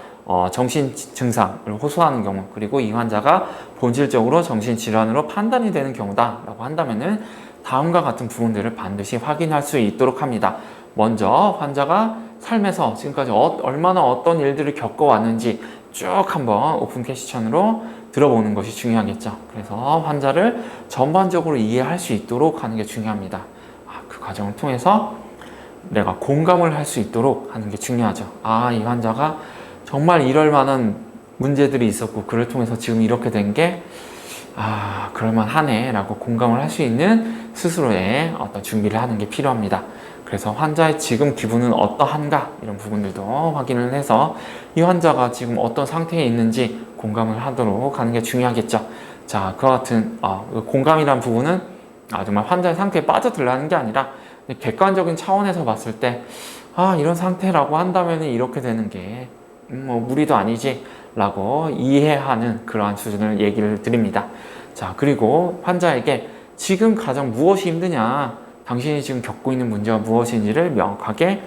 정신 증상을 호소하는 경우, 그리고 이 환자가 본질적으로 정신질환으로 판단이 되는 경우다라고 한다면은 다음과 같은 부분들을 반드시 확인할 수 있도록 합니다. 먼저 환자가 삶에서 지금까지 얼마나 어떤 일들을 겪어왔는지 쭉 한번 오픈 퀘스천으로 들어보는 것이 중요하겠죠. 그래서 환자를 전반적으로 이해할 수 있도록 하는 게 중요합니다. 그 과정을 통해서 내가 공감을 할 수 있도록 하는 게 중요하죠. 이 환자가 정말 이럴 만한 문제들이 있었고 그를 통해서 지금 이렇게 된 게 그럴만하네 라고 공감을 할 수 있는 스스로의 어떤 준비를 하는 게 필요합니다. 그래서 환자의 지금 기분은 어떠한가 이런 부분들도 확인을 해서 이 환자가 지금 어떤 상태에 있는지 공감을 하도록 하는 게 중요하겠죠. 자, 그와 같은 공감이란 부분은 정말 환자의 상태에 빠져들라는 게 아니라 객관적인 차원에서 봤을 때 이런 상태라고 한다면 이렇게 되는 게 무리도 아니지 라고 이해하는 그러한 수준을 얘기를 드립니다. 자, 그리고 환자에게 지금 가장 무엇이 힘드냐, 당신이 지금 겪고 있는 문제가 무엇인지를 명확하게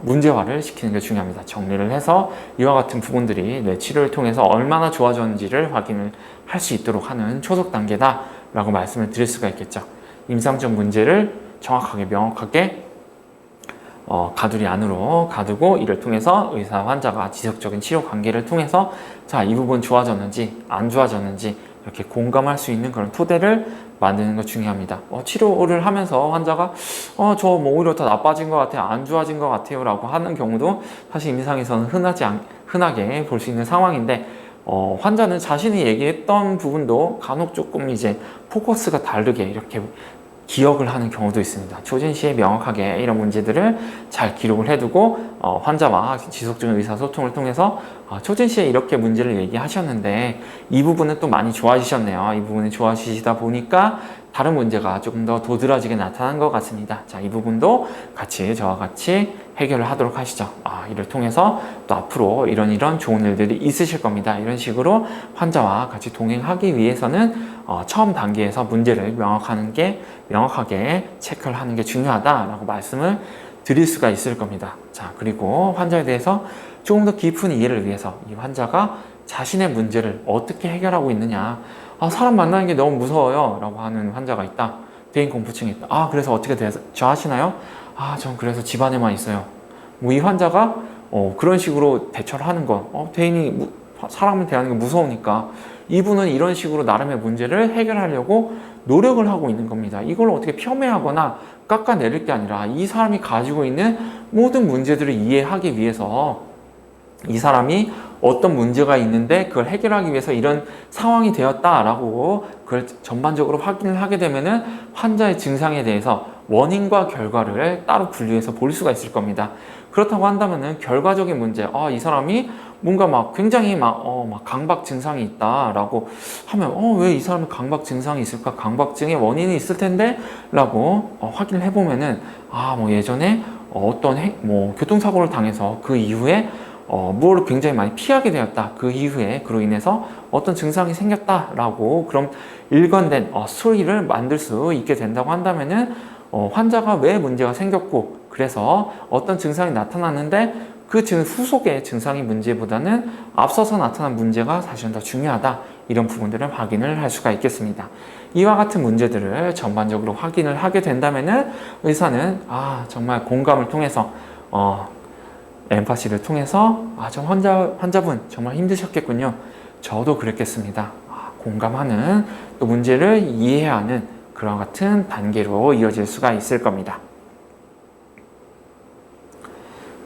문제화를 시키는 게 중요합니다. 정리를 해서 이와 같은 부분들이 내 치료를 통해서 얼마나 좋아졌는지를 확인을 할 수 있도록 하는 초석 단계다 라고 말씀을 드릴 수가 있겠죠. 임상적 문제를 정확하게 명확하게 가두리 안으로 가두고 이를 통해서 의사 환자가 지속적인 치료 관계를 통해서 이 부분 좋아졌는지 안 좋아졌는지 이렇게 공감할 수 있는 그런 토대를 만드는 것 중요합니다. 치료를 하면서 환자가 저 오히려 더 나빠진 것 같아요, 안 좋아진 것 같아요 라고 하는 경우도 사실 임상에서는 흔하게 볼 수 있는 상황인데 환자는 자신이 얘기했던 부분도 간혹 조금 이제 포커스가 다르게 이렇게 기억을 하는 경우도 있습니다. 초진 시에 명확하게 이런 문제들을 잘 기록을 해두고 환자와 지속적인 의사소통을 통해서 초진 시에 이렇게 문제를 얘기하셨는데 이 부분은 또 많이 좋아지셨네요. 이 부분이 좋아지시다 보니까 다른 문제가 조금 더 도드라지게 나타난 것 같습니다. 자, 이 부분도 같이 저와 같이 해결을 하도록 하시죠. 이를 통해서 또 앞으로 이런 좋은 일들이 있으실 겁니다. 이런 식으로 환자와 같이 동행하기 위해서는 처음 단계에서 문제를 명확하게 체크를 하는 게 중요하다라고 말씀을 드릴 수가 있을 겁니다. 자, 그리고 환자에 대해서 조금 더 깊은 이해를 위해서 이 환자가 자신의 문제를 어떻게 해결하고 있느냐, 사람 만나는 게 너무 무서워요 라고 하는 환자가 있다. 대인 공포증이 있다. 그래서 어떻게 대처하시나요? 전 그래서 집안에만 있어요. 이 환자가 그런 식으로 대처를 하는 건 대인이 사람을 대하는 게 무서우니까 이분은 이런 식으로 나름의 문제를 해결하려고 노력을 하고 있는 겁니다. 이걸 어떻게 폄훼하거나 깎아내릴 게 아니라 이 사람이 가지고 있는 모든 문제들을 이해하기 위해서 이 사람이 어떤 문제가 있는데 그걸 해결하기 위해서 이런 상황이 되었다라고 그걸 전반적으로 확인을 하게 되면은 환자의 증상에 대해서 원인과 결과를 따로 분류해서 볼 수가 있을 겁니다. 그렇다고 한다면은 결과적인 문제, 이 사람이 뭔가 굉장히 강박 증상이 있다라고 하면 왜 이 사람이 강박 증상이 있을까? 강박증의 원인이 있을 텐데 라고 확인을 해보면은 예전에 어떤 교통사고를 당해서 그 이후에 뭘 굉장히 많이 피하게 되었다. 그 이후에 그로 인해서 어떤 증상이 생겼다라고 그럼 일관된 스토리를 만들 수 있게 된다고 한다면은 환자가 왜 문제가 생겼고 그래서 어떤 증상이 나타났는데 그 후속의 증상이 문제보다는 앞서서 나타난 문제가 사실은 더 중요하다. 이런 부분들을 확인을 할 수가 있겠습니다. 이와 같은 문제들을 전반적으로 확인을 하게 된다면은 의사는 정말 공감을 통해서 엠파시를 통해서 저 환자분 정말 힘드셨겠군요. 저도 그랬겠습니다. 공감하는 또 문제를 이해해야 하는 그런 같은 단계로 이어질 수가 있을 겁니다.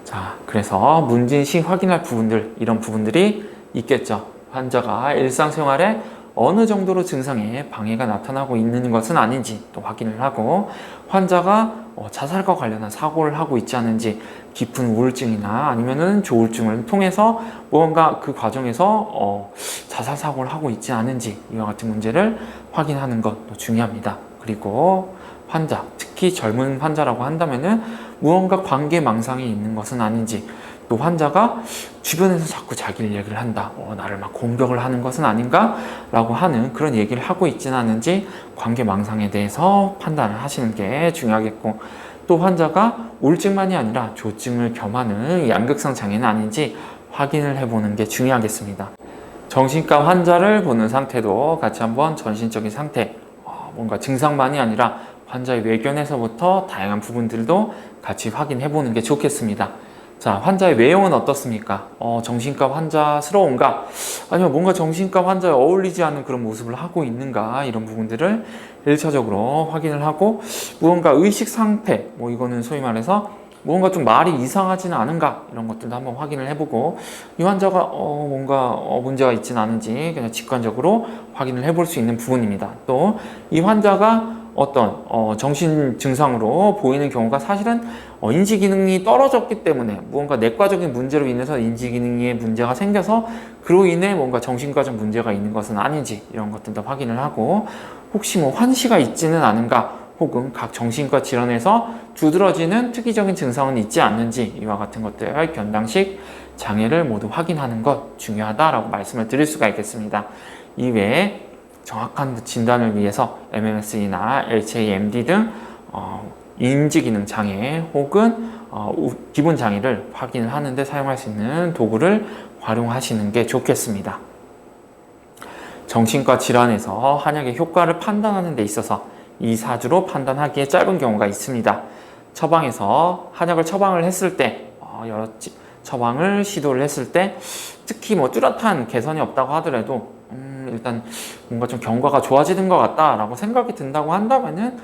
자, 그래서 문진 시 확인할 부분들, 이런 부분들이 있겠죠. 환자가 일상생활에 어느 정도로 증상에 방해가 나타나고 있는 것은 아닌지 또 확인을 하고, 환자가 자살과 관련한 사고를 하고 있지 않은지, 깊은 우울증이나 아니면은 조울증을 통해서 무언가 그 과정에서 자살 사고를 하고 있지 않은지, 이와 같은 문제를 확인하는 것도 중요합니다. 그리고 환자, 특히 젊은 환자라고 한다면은 무언가 관계망상이 있는 것은 아닌지, 또 환자가 주변에서 자꾸 자기를 얘기를 한다, 나를 막 공격을 하는 것은 아닌가 라고 하는 그런 얘기를 하고 있지는 않은지 관계망상에 대해서 판단을 하시는 게 중요하겠고, 또 환자가 우울증만이 아니라 조증을 겸하는 양극성 장애는 아닌지 확인을 해보는 게 중요하겠습니다. 정신과 환자를 보는 상태도 같이 한번 전신적인 상태, 뭔가 증상만이 아니라 환자의 외견에서부터 다양한 부분들도 같이 확인해 보는 게 좋겠습니다. 자, 환자의 외형은 어떻습니까? 정신과 환자스러운가? 아니면 뭔가 정신과 환자에 어울리지 않는 그런 모습을 하고 있는가? 이런 부분들을 1차적으로 확인을 하고, 무언가 의식 상태, 이거는 소위 말해서 뭔가 좀 말이 이상하지는 않은가? 이런 것들도 한번 확인을 해보고, 이 환자가 뭔가 문제가 있지는 않은지 그냥 직관적으로 확인을 해볼 수 있는 부분입니다. 또 이 환자가 어떤 정신 증상으로 보이는 경우가 사실은 인지 기능이 떨어졌기 때문에 무언가 내과적인 문제로 인해서 인지 기능에 문제가 생겨서 그로 인해 뭔가 정신과적 문제가 있는 것은 아닌지, 이런 것들도 확인을 하고, 혹시 환시가 있지는 않은가, 혹은 각 정신과 질환에서 두드러지는 특이적인 증상은 있지 않는지, 이와 같은 것들 견당식 장애를 모두 확인하는 것 중요하다라고 말씀을 드릴 수가 있겠습니다. 이외에 정확한 진단을 위해서 MMSE나 HAMD 등 인지기능 장애 혹은 기본 장애를 확인을 하는데 사용할 수 있는 도구를 활용하시는 게 좋겠습니다. 정신과 질환에서 한약의 효과를 판단하는 데 있어서 2-4주로 판단하기에 짧은 경우가 있습니다. 처방에서 한약을 처방을 했을 때, 여러 처방을 시도를 했을 때 특히 뚜렷한 개선이 없다고 하더라도 일단 뭔가 좀 경과가 좋아지는 것 같다라고 생각이 든다고 한다면은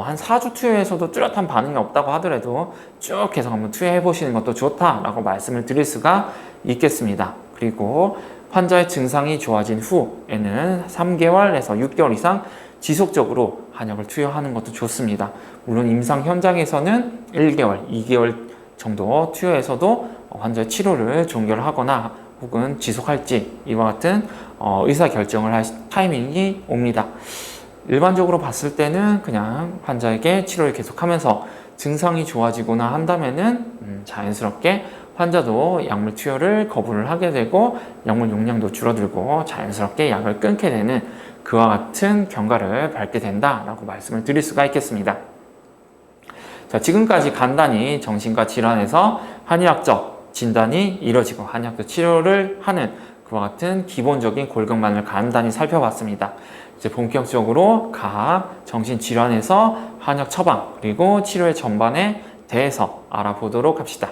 한 4주 투여에서도 뚜렷한 반응이 없다고 하더라도 쭉 계속 한번 투여해 보시는 것도 좋다라고 말씀을 드릴 수가 있겠습니다. 그리고 환자의 증상이 좋아진 후에는 3개월에서 6개월 이상 지속적으로 한약을 투여하는 것도 좋습니다. 물론 임상 현장에서는 1개월, 2개월 정도 투여해서도 환자의 치료를 종결하거나 혹은 지속할지, 이와 같은 의사결정을 할 타이밍이 옵니다. 일반적으로 봤을 때는 그냥 환자에게 치료를 계속하면서 증상이 좋아지거나 한다면은 자연스럽게 환자도 약물 투여를 거부를 하게 되고 약물 용량도 줄어들고 자연스럽게 약을 끊게 되는 그와 같은 경과를 밟게 된다라고 말씀을 드릴 수가 있겠습니다. 자, 지금까지 간단히 정신과 질환에서 한의학적 진단이 이뤄지고 한약적 치료를 하는 그와 같은 기본적인 골격만을 간단히 살펴봤습니다. 이제 본격적으로 각 정신질환에서 한약 처방 그리고 치료의 전반에 대해서 알아보도록 합시다.